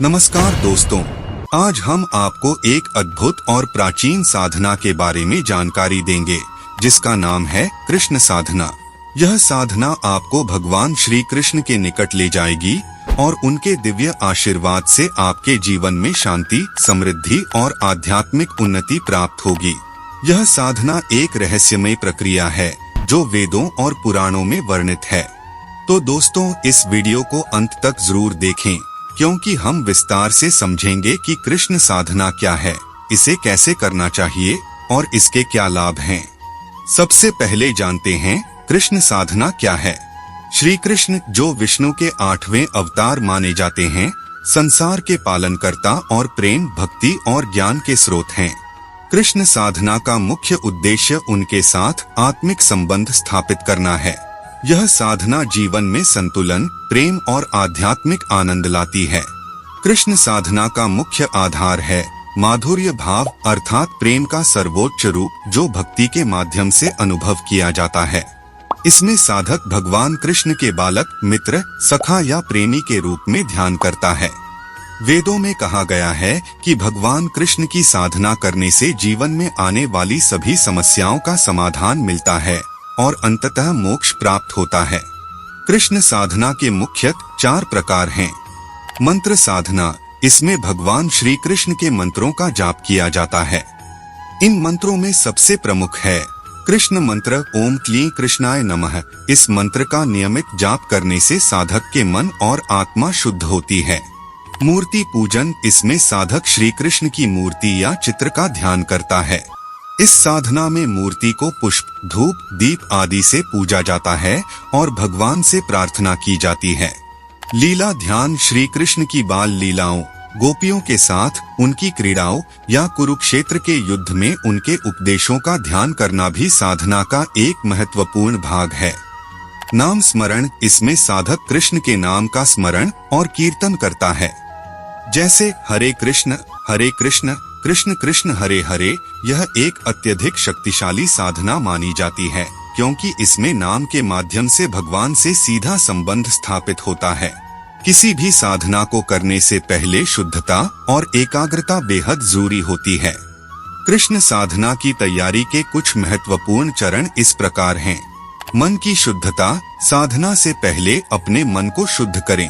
नमस्कार दोस्तों, आज हम आपको एक अद्भुत और प्राचीन साधना के बारे में जानकारी देंगे जिसका नाम है कृष्ण साधना। यह साधना आपको भगवान श्री कृष्ण के निकट ले जाएगी और उनके दिव्य आशीर्वाद से आपके जीवन में शांति, समृद्धि और आध्यात्मिक उन्नति प्राप्त होगी। यह साधना एक रहस्यमय प्रक्रिया है जो वेदों और पुराणों में वर्णित है। तो दोस्तों, इस वीडियो को अंत तक जरूर देखें क्योंकि हम विस्तार से समझेंगे कि कृष्ण साधना क्या है, इसे कैसे करना चाहिए और इसके क्या लाभ हैं। सबसे पहले जानते हैं कृष्ण साधना क्या है। श्री कृष्ण, जो विष्णु के 8वें अवतार माने जाते हैं, संसार के पालनकर्ता और प्रेम, भक्ति और ज्ञान के स्रोत हैं। कृष्ण साधना का मुख्य उद्देश्य उनके साथ आत्मिक संबंध स्थापित करना है। यह साधना जीवन में संतुलन, प्रेम और आध्यात्मिक आनंद लाती है। कृष्ण साधना का मुख्य आधार है माधुर्य भाव, अर्थात प्रेम का सर्वोच्च रूप जो भक्ति के माध्यम से अनुभव किया जाता है। इसमें साधक भगवान कृष्ण के बालक, मित्र, सखा या प्रेमी के रूप में ध्यान करता है। वेदों में कहा गया है कि भगवान कृष्ण की साधना करने से जीवन में आने वाली सभी समस्याओं का समाधान मिलता है और अंततः मोक्ष प्राप्त होता है। कृष्ण साधना के मुख्यतः 4 प्रकार हैं। मंत्र साधना, इसमें भगवान श्री कृष्ण के मंत्रों का जाप किया जाता है। इन मंत्रों में सबसे प्रमुख है कृष्ण मंत्र, ओम क्लीं कृष्णाय नमः। इस मंत्र का नियमित जाप करने से साधक के मन और आत्मा शुद्ध होती है। मूर्ति पूजन, इसमें साधक श्री कृष्ण की मूर्ति या चित्र का ध्यान करता है। इस साधना में मूर्ति को पुष्प, धूप, दीप आदि से पूजा जाता है और भगवान से प्रार्थना की जाती है। लीला ध्यान, श्री कृष्ण की बाल लीलाओं, गोपियों के साथ उनकी क्रीड़ाओं या कुरुक्षेत्र के युद्ध में उनके उपदेशों का ध्यान करना भी साधना का एक महत्वपूर्ण भाग है। नाम स्मरण, इसमें साधक कृष्ण के नाम का स्मरण और कीर्तन करता है, जैसे हरे कृष्ण कृष्ण कृष्ण हरे हरे। यह एक अत्यधिक शक्तिशाली साधना मानी जाती है क्योंकि इसमें नाम के माध्यम से भगवान से सीधा संबंध स्थापित होता है। किसी भी साधना को करने से पहले शुद्धता और एकाग्रता बेहद जरूरी होती है। कृष्ण साधना की तैयारी के कुछ महत्वपूर्ण चरण इस प्रकार हैं। मन की शुद्धता, साधना से पहले अपने मन को शुद्ध करें।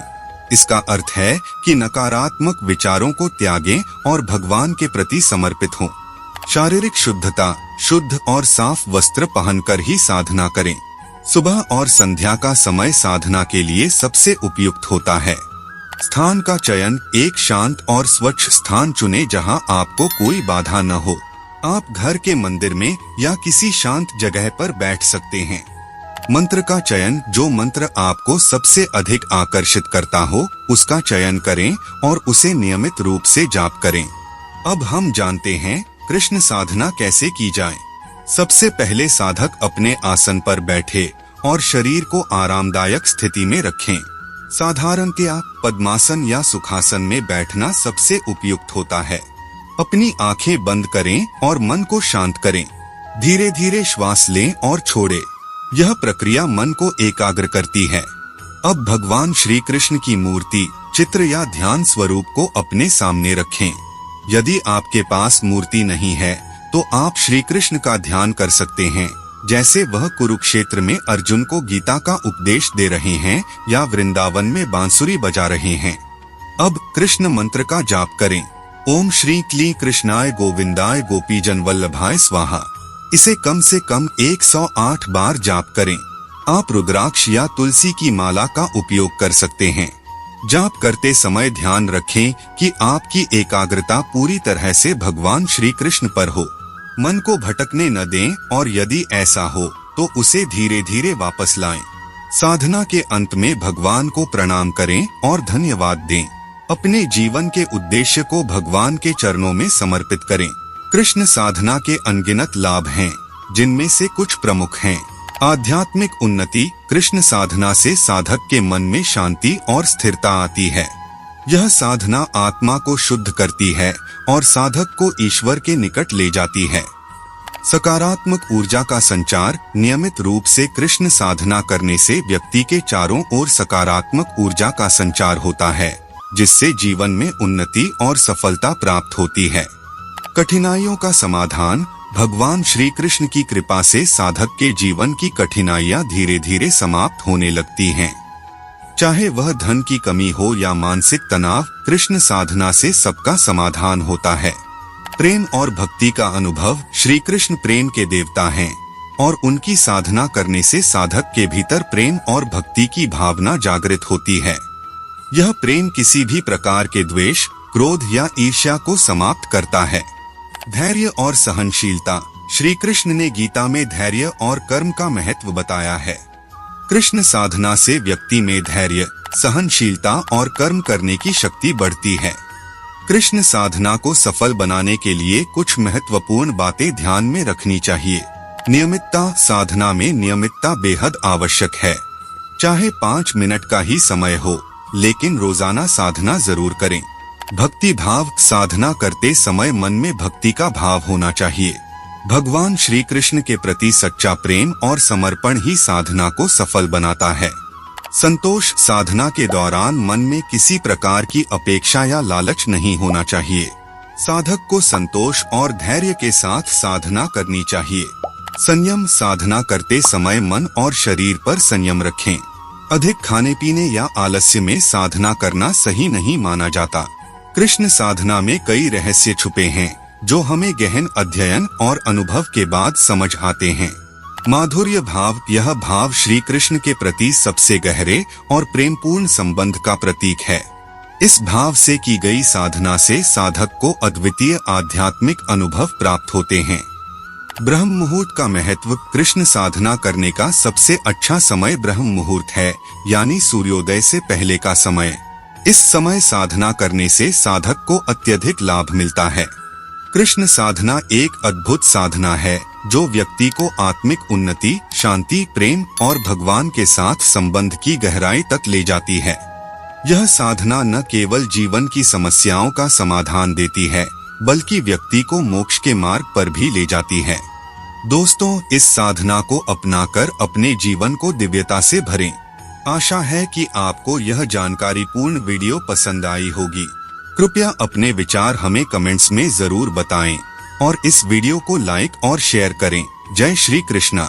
इसका अर्थ है कि नकारात्मक विचारों को त्यागें और भगवान के प्रति समर्पित हों। शारीरिक शुद्धता, शुद्ध और साफ वस्त्र पहनकर ही साधना करें। सुबह और संध्या का समय साधना के लिए सबसे उपयुक्त होता है। स्थान का चयन, एक शांत और स्वच्छ स्थान चुनें जहां आपको कोई बाधा न हो। आप घर के मंदिर में या किसी शांत जगह पर बैठ सकते हैं। मंत्र का चयन, जो मंत्र आपको सबसे अधिक आकर्षित करता हो उसका चयन करें और उसे नियमित रूप से जाप करें। अब हम जानते हैं कृष्ण साधना कैसे की जाए। सबसे पहले साधक अपने आसन पर बैठे और शरीर को आरामदायक स्थिति में रखें। साधारणतया पद्मासन या सुखासन में बैठना सबसे उपयुक्त होता है। अपनी आंखें बंद करें और मन को शांत करें। धीरे धीरे श्वास लें और छोड़ें। यह प्रक्रिया मन को एकाग्र करती है। अब भगवान श्री कृष्ण की मूर्ति, चित्र या ध्यान स्वरूप को अपने सामने रखें। यदि आपके पास मूर्ति नहीं है तो आप श्री कृष्ण का ध्यान कर सकते हैं, जैसे वह कुरुक्षेत्र में अर्जुन को गीता का उपदेश दे रहे हैं या वृंदावन में बांसुरी बजा रहे हैं। अब कृष्ण मंत्र का जाप करें। ओम श्री क्लीं कृष्णाय गोविंदाय गोपीजन वल्लभाय स्वाहा। इसे कम से कम 108 बार जाप करें। आप रुद्राक्ष या तुलसी की माला का उपयोग कर सकते हैं। जाप करते समय ध्यान रखें कि आपकी एकाग्रता पूरी तरह से भगवान श्री कृष्ण पर हो। मन को भटकने न दें और यदि ऐसा हो तो उसे धीरे धीरे वापस लाएं। साधना के अंत में भगवान को प्रणाम करें और धन्यवाद दें। अपने जीवन के उद्देश्य को भगवान के चरणों में समर्पित करें। कृष्ण साधना के अनगिनत लाभ हैं, जिनमें से कुछ प्रमुख हैं। आध्यात्मिक उन्नति, कृष्ण साधना से साधक के मन में शांति और स्थिरता आती है। यह साधना आत्मा को शुद्ध करती है और साधक को ईश्वर के निकट ले जाती है। सकारात्मक ऊर्जा का संचार, नियमित रूप से कृष्ण साधना करने से व्यक्ति के चारों ओर सकारात्मक ऊर्जा का संचार होता है। जिससे जीवन में उन्नति और सफलता प्राप्त होती है। कठिनाइयों का समाधान। भगवान श्री कृष्ण की कृपा से साधक के जीवन की कठिनाइयां धीरे धीरे समाप्त होने लगती हैं। चाहे वह धन की कमी हो या मानसिक तनाव, कृष्ण साधना से सबका समाधान होता है। प्रेम और भक्ति का अनुभव। श्री कृष्ण प्रेम के देवता हैं और उनकी साधना करने से साधक के भीतर प्रेम और भक्ति की भावना जागृत होती है। यह प्रेम किसी भी प्रकार के द्वेष, क्रोध या ईर्ष्या को समाप्त करता है। धैर्य और सहनशीलता। श्री कृष्ण ने गीता में धैर्य और कर्म का महत्व बताया है। कृष्ण साधना से व्यक्ति में धैर्य, सहनशीलता और कर्म करने की शक्ति बढ़ती है। कृष्ण साधना को सफल बनाने के लिए कुछ महत्वपूर्ण बातें ध्यान में रखनी चाहिए। नियमितता। साधना में नियमितता बेहद आवश्यक है। चाहे 5 मिनट का ही समय हो, लेकिन रोजाना साधना जरूर करें। भक्ति भाव। साधना करते समय मन में भक्ति का भाव होना चाहिए। भगवान श्री कृष्ण के प्रति सच्चा प्रेम और समर्पण ही साधना को सफल बनाता है। संतोष। साधना के दौरान मन में किसी प्रकार की अपेक्षा या लालच नहीं होना चाहिए। साधक को संतोष और धैर्य के साथ साधना करनी चाहिए। संयम। साधना करते समय मन और शरीर पर संयम रखें। अधिक खाने पीने या आलस्य में साधना करना सही नहीं माना जाता। कृष्ण साधना में कई रहस्य छुपे हैं जो हमें गहन अध्ययन और अनुभव के बाद समझ आते हैं। माधुर्य भाव। यह भाव श्री कृष्ण के प्रति सबसे गहरे और प्रेमपूर्ण संबंध का प्रतीक है। इस भाव से की गई साधना से साधक को अद्वितीय आध्यात्मिक अनुभव प्राप्त होते हैं। ब्रह्म मुहूर्त का महत्व। कृष्ण साधना करने का सबसे अच्छा समय ब्रह्म मुहूर्त है, यानी सूर्योदय से पहले का समय। इस समय साधना करने से साधक को अत्यधिक लाभ मिलता है। कृष्ण साधना एक अद्भुत साधना है जो व्यक्ति को आत्मिक उन्नति, शांति, प्रेम और भगवान के साथ संबंध की गहराई तक ले जाती है। यह साधना न केवल जीवन की समस्याओं का समाधान देती है, बल्कि व्यक्ति को मोक्ष के मार्ग पर भी ले जाती है। दोस्तों, इस साधना को अपनाकर अपने जीवन को दिव्यता से भरें। आशा है कि आपको यह जानकारीपूर्ण वीडियो पसंद आई होगी। कृपया अपने विचार हमें कमेंट्स में जरूर बताएं और इस वीडियो को लाइक और शेयर करें। जय श्री कृष्णा।